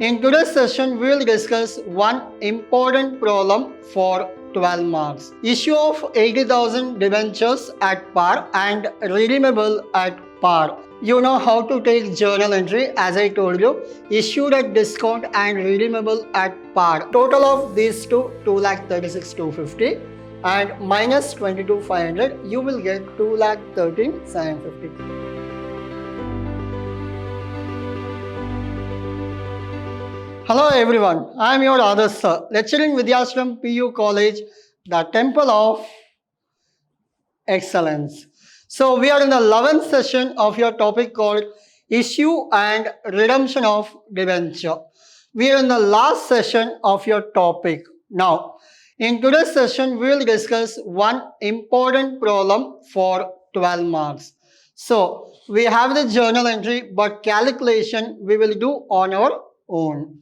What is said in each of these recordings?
In today's session, we will discuss one important problem for 12 marks. Issue of 80,000 debentures at par and redeemable at par. You know how to take journal entry, as I told you, issued at discount and redeemable at par. Total of these two, 2,36,250 and minus 22,500, you will get 2,13,750. Hello everyone, I am your Adarsh sir, lecturing Vidyashram PU College, the Temple of Excellence. So we are in the 11th session of your topic called Issue and Redemption of Debenture. We are in the last session of your topic. Now, in today's session, we will discuss one important problem for 12 marks. So, we have the journal entry, but calculation we will do on our own.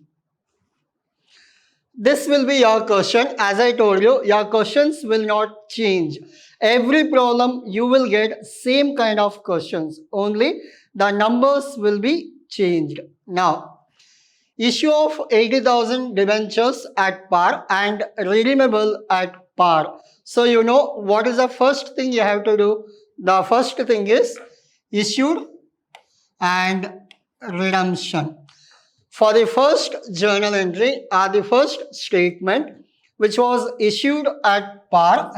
This will be your question. As I told you, your questions will not change. Every problem you will get same kind of questions. Only the numbers will be changed. Now, issue of 80,000 debentures at par and redeemable at par. So you know what is the first thing you have to do? The first thing is issued and redemption. For the first journal entry the first statement which was issued at par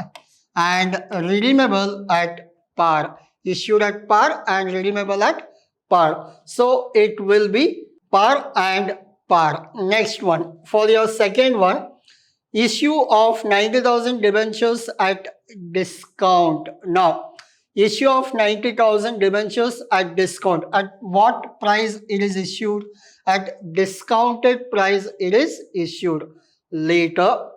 and redeemable at par. Issued at par and redeemable at par. So it will be par and par. Next one. For your second one, issue of 90,000 debentures at discount. Now, issue of 90,000 debentures at discount. At what price it is issued? At discounted price it is issued. Later,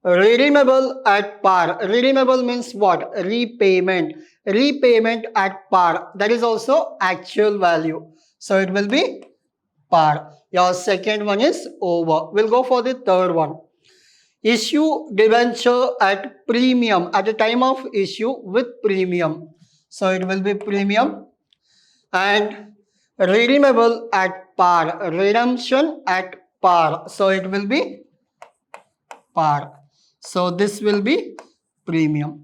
redeemable at par. Redeemable means what? Repayment. Repayment at par. That is also actual value. So it will be par. Your second one is over. We'll go for the third one. Issue debenture at premium. At the time of issue with premium. So it will be premium. And redeemable at par. Redemption at par. So it will be par. So this will be premium.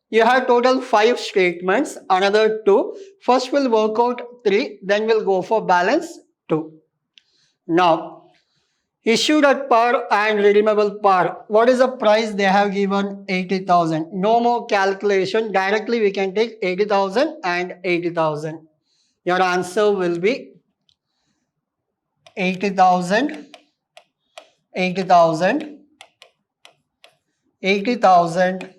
You have total 5 statements, another 2. First we'll work out 3, then we'll go for balance 2. Now, issued at par and redeemable par. What is the price they have given? 80,000. No more calculation. Directly we can take 80,000 and 80,000. Your answer will be 80,000, 80,000, 80,000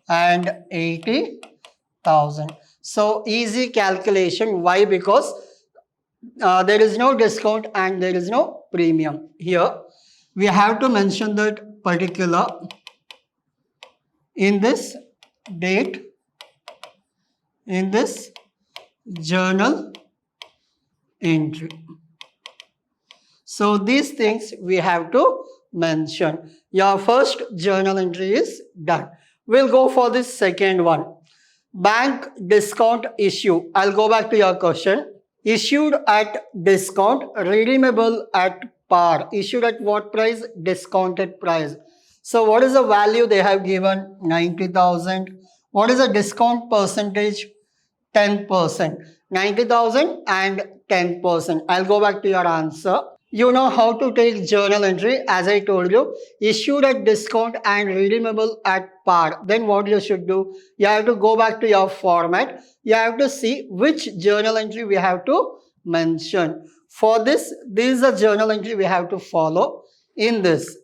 and 80,000. So easy calculation. Why? Because there is no discount and there is no premium. Here we have to mention that particular in this date, in this journal entry. So these things we have to mention. Your first journal entry is done. We'll go for this second one. Bank discount issue. I'll go back to your question. Issued at discount, redeemable at par. Issued at what price? Discounted price. So what is the value they have given? 90,000. What is the discount percentage? 10%. 90,000 and 10%. I'll go back to your answer. You know how to take journal entry, as I told you. Issued at discount and redeemable at par. Then what you should do? You have to go back to your format. You have to see which journal entry we have to mention. For this is a journal entry we have to follow. In this,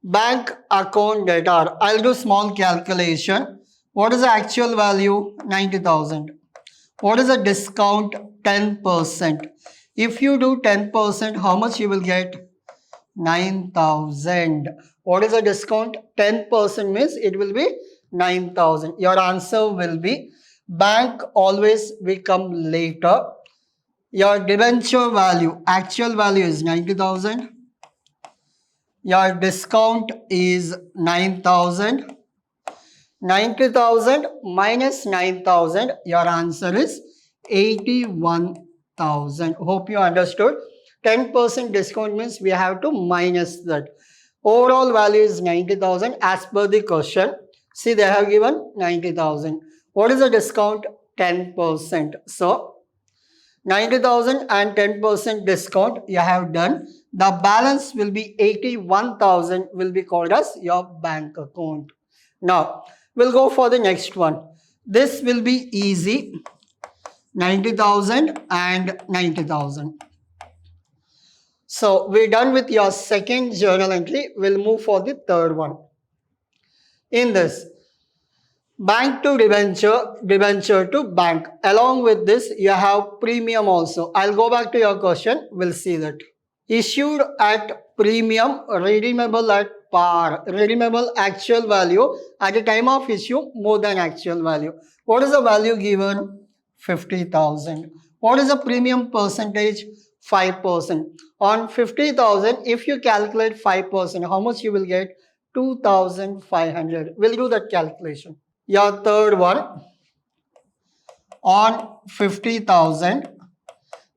bank account debtor. I'll do small calculation. What is the actual value? 90,000. What is the discount? 10%. If you do 10%, how much you will get? 9,000. What is the discount? 10% means it will be 9,000. Your answer will be bank always will come later. Your debenture value, actual value is 90,000. Your discount is 9,000. 90,000 minus 9,000, your answer is 81,000. Hope you understood. 10% discount means we have to minus that. Overall value is 90,000 as per the question. See, they have given 90,000. What is the discount? 10%. So 90,000 and 10% discount you have done. The balance will be 81,000 will be called as your bank account. Now, we'll go for the next one. This will be easy. 90,000 and 90,000. So, we're done with your second journal entry. We'll move for the third one. In this, bank to debenture, debenture to bank. Along with this, you have premium also. I'll go back to your question. We'll see that. Issued at premium, redeemable at par. Redeemable actual value at the time of issue more than actual value. What is the value given? 50,000. What is the premium percentage? 5%. On 50,000, if you calculate 5%, how much you will get? 2,500. We'll do that calculation. Your third one, on 50,000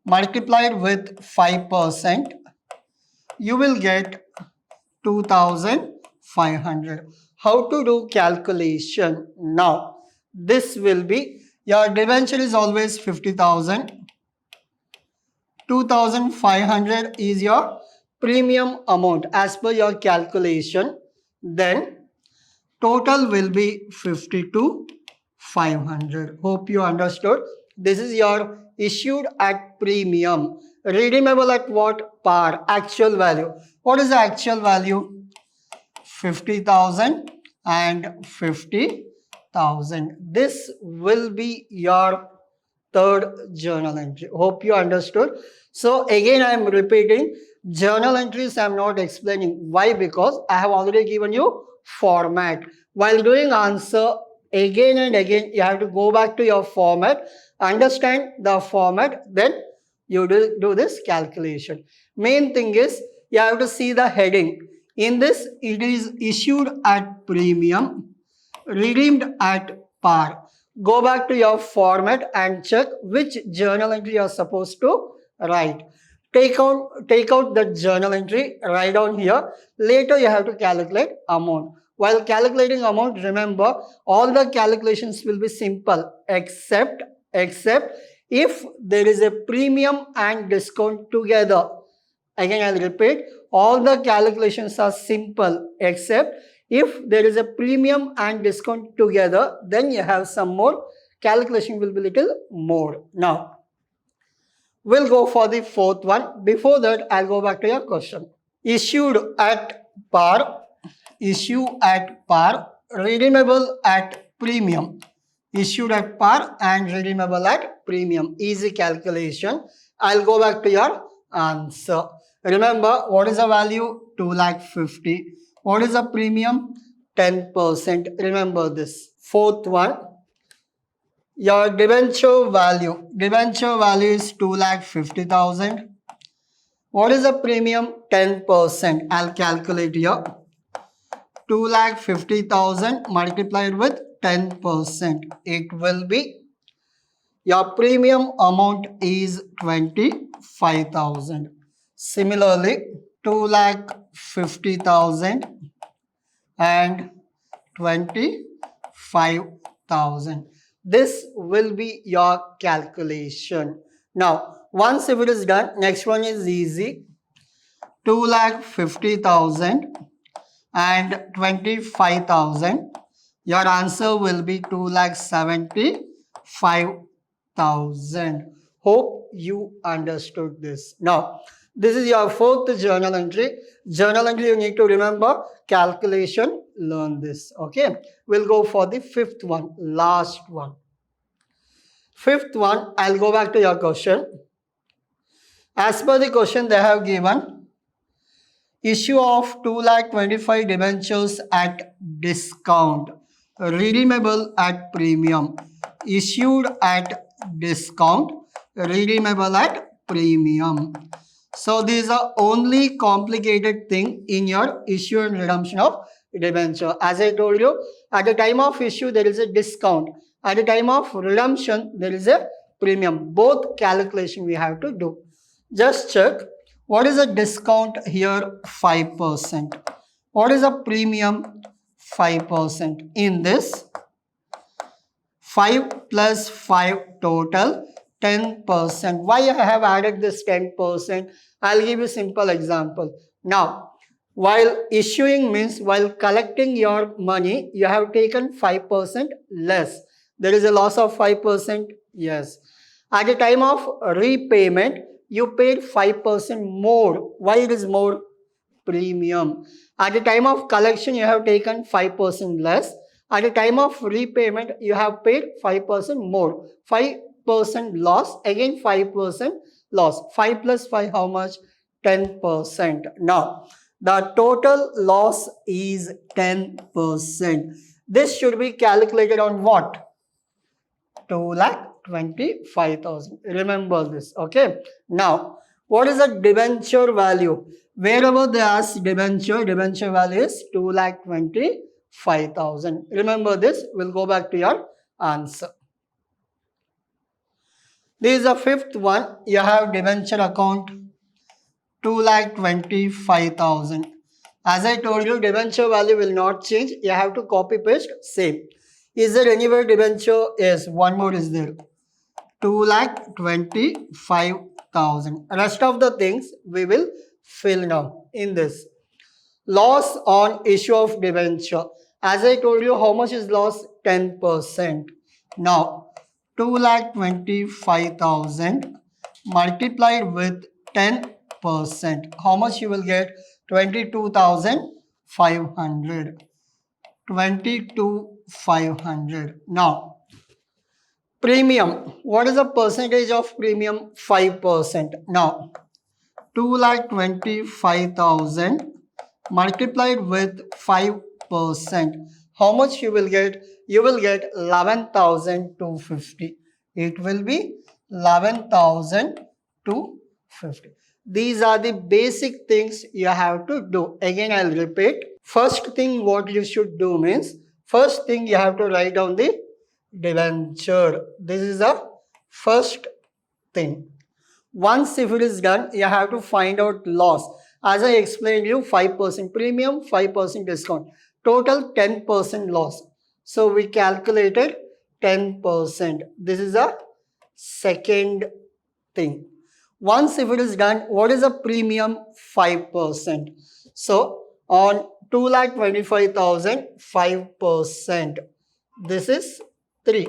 multiplied with 5%, you will get 2,500. How to do calculation? Now, this will be, your debenture is always 50,000. 2,500 is your premium amount as per your calculation. Then total will be 52,500. Hope you understood. This is your issued at premium. Redeemable at what? Par. Actual value. What is the actual value? 50,000 and 50,000. This will be your third journal entry. Hope you understood. So again, I am repeating, journal entries I am not explaining. Why? Because I have already given you format. While doing answer, again and again, you have to go back to your format, understand the format, then you do this calculation. Main thing is, you have to see the heading. In this, it is issued at premium, redeemed at par. Go back to your format and check which journal entry you are supposed to write. Take out the journal entry, write down here. Later, you have to calculate amount. While calculating amount, remember, all the calculations will be simple except if there is a premium and discount together. Again, I'll repeat, all the calculations are simple except if there is a premium and discount together, then you have some more. Calculation will be little more. Now, we'll go for the fourth one. Before that, I'll go back to your question. Issued at par, redeemable at premium. Issued at par and redeemable at premium. Easy calculation. I'll go back to your answer. Remember, what is the value? 2,50,000. What is the premium? 10%. Remember this. Fourth one, your debenture value. Debenture value is 2,50,000. What is the premium? 10%. I'll calculate here. 2,50,000 multiplied with 10%. It will be, your premium amount is 25,000. Similarly, 2,50,000 and 25,000. This will be your calculation. Now, once if it is done, next one is easy. 2,50,000 and 25,000. Your answer will be 2,75,000. Hope you understood this. Now, this is your fourth journal entry. Journal entry you need to remember, calculation, learn this. Okay, we'll go for the fifth one, last one. Fifth one, I'll go back to your question. As per the question they have given, issue of 2,25,000 debentures at discount, redeemable at premium. Issued at discount, redeemable at premium. So these are only complicated thing in your issue and redemption of debenture. As I told you, at the time of issue there is a discount. At the time of redemption there is a premium. Both calculation we have to do. Just check What is a discount here? 5%. What is a premium? 5%. In this, 5 plus 5 total 10%. Why I have added this 10%? I'll give you a simple example. Now, while issuing means while collecting your money, you have taken 5% less. There is a loss of 5%. Yes. At the time of repayment, you paid 5% more. Why it is more? Premium. At the time of collection, you have taken 5% less. At the time of repayment, you have paid 5% more. 5% loss, again 5% loss. 5 plus 5, how much? 10%. Now, the total loss is 10%. This should be calculated on what? 2,25,000. Remember this, okay? Now, what is the debenture value? Wherever they ask debenture value is 2,25,000. Remember this, we'll go back to your answer. This is the fifth one. You have debenture account 2,25,000. As I told you, debenture value will not change. You have to copy paste same. Is there anywhere debenture? Yes, one more is there. 2,25,000. Rest of the things we will fill now in this. Loss on issue of debenture. As I told you, how much is loss? 10%. Now, 2,25,000 multiplied with 10%. How much you will get? 22,500. 22,500. Now, premium. What is the percentage of premium? 5%. Now, 2,25,000 multiplied with 5%. How much you will get? You will get 11,250. It will be 11,250. These are the basic things you have to do. Again, I'll repeat. First thing what you should do means, first thing you have to write down the debenture. This is the first thing. Once if it is done, you have to find out loss. As I explained you, 5% premium, 5% discount. Total 10% loss. So we calculated 10%. This is a second thing. Once if it is done, what is the premium? 5%. So on 2,25,000, 5%. This is 3.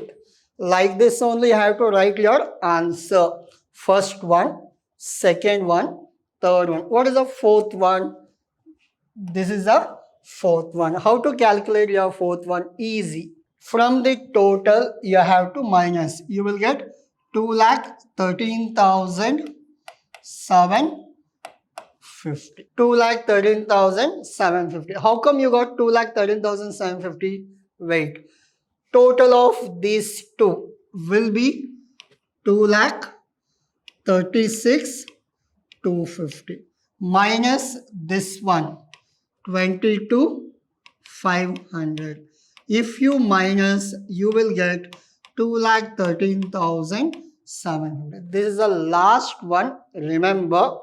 Like this only you have to write your answer. First one, second one, third one. What is the fourth one? This is the fourth one. How to calculate your fourth one? Easy. From the total, you have to minus. You will get 2,13,750. 2,13,750. How come you got 2,13,750? Wait. Total of these two will be 2,36,250 minus this one 22,500. If you minus, you will get 2,13,700. This is the last one. Remember,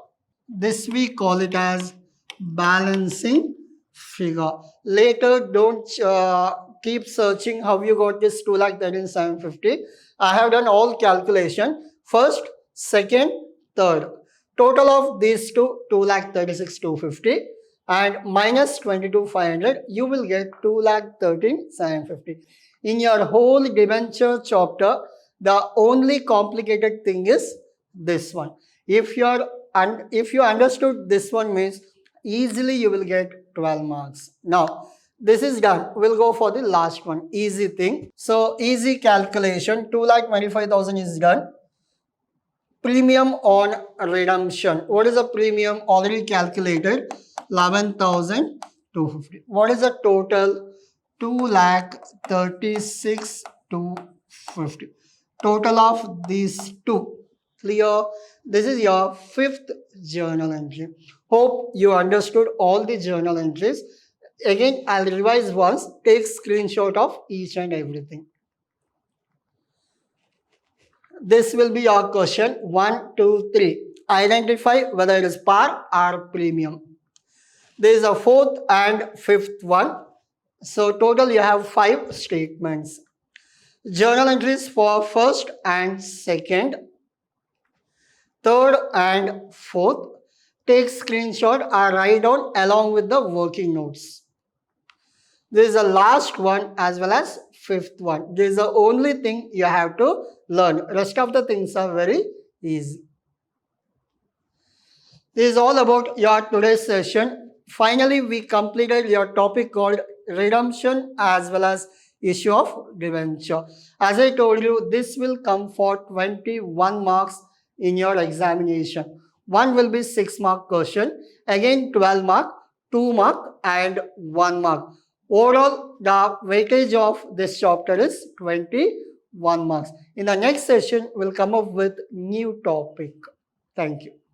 this we call it as balancing figure. Later, don't keep searching how you got this 2,13,750. I have done all calculation. First, second, third. Total of these two, 2,36,250 and minus 22,500, you will get 2,13,750. In your whole debenture chapter, the only complicated thing is this one. If you understood this one means easily you will get 12 marks. Now, this is done. We'll go for the last one. Easy thing. So, easy calculation. 2,25,000 is done. Premium on redemption. What is the premium? Already calculated. 11,250. What is the total? 2,36,250. Total of these two. Clear? This is your fifth journal entry. Hope you understood all the journal entries. Again, I'll revise once. Take screenshot of each and everything. This will be your question 1, 2, 3. identify whether it is par or premium. There is a fourth and fifth one. So total you have 5 statements. Journal entries for first and second, third and fourth. Take screenshot or write down along with the working notes. This is the last one as well as fifth one. This is the only thing you have to learn. Rest of the things are very easy. This is all about your today's session. Finally, we completed your topic called redemption as well as issue of debenture. As I told you, this will come for 21 marks in your examination. One will be 6-mark question, again 12 mark, 2 mark and 1 mark. Overall, the weightage of this chapter is 21 marks. In the next session, we'll come up with new topic. Thank you.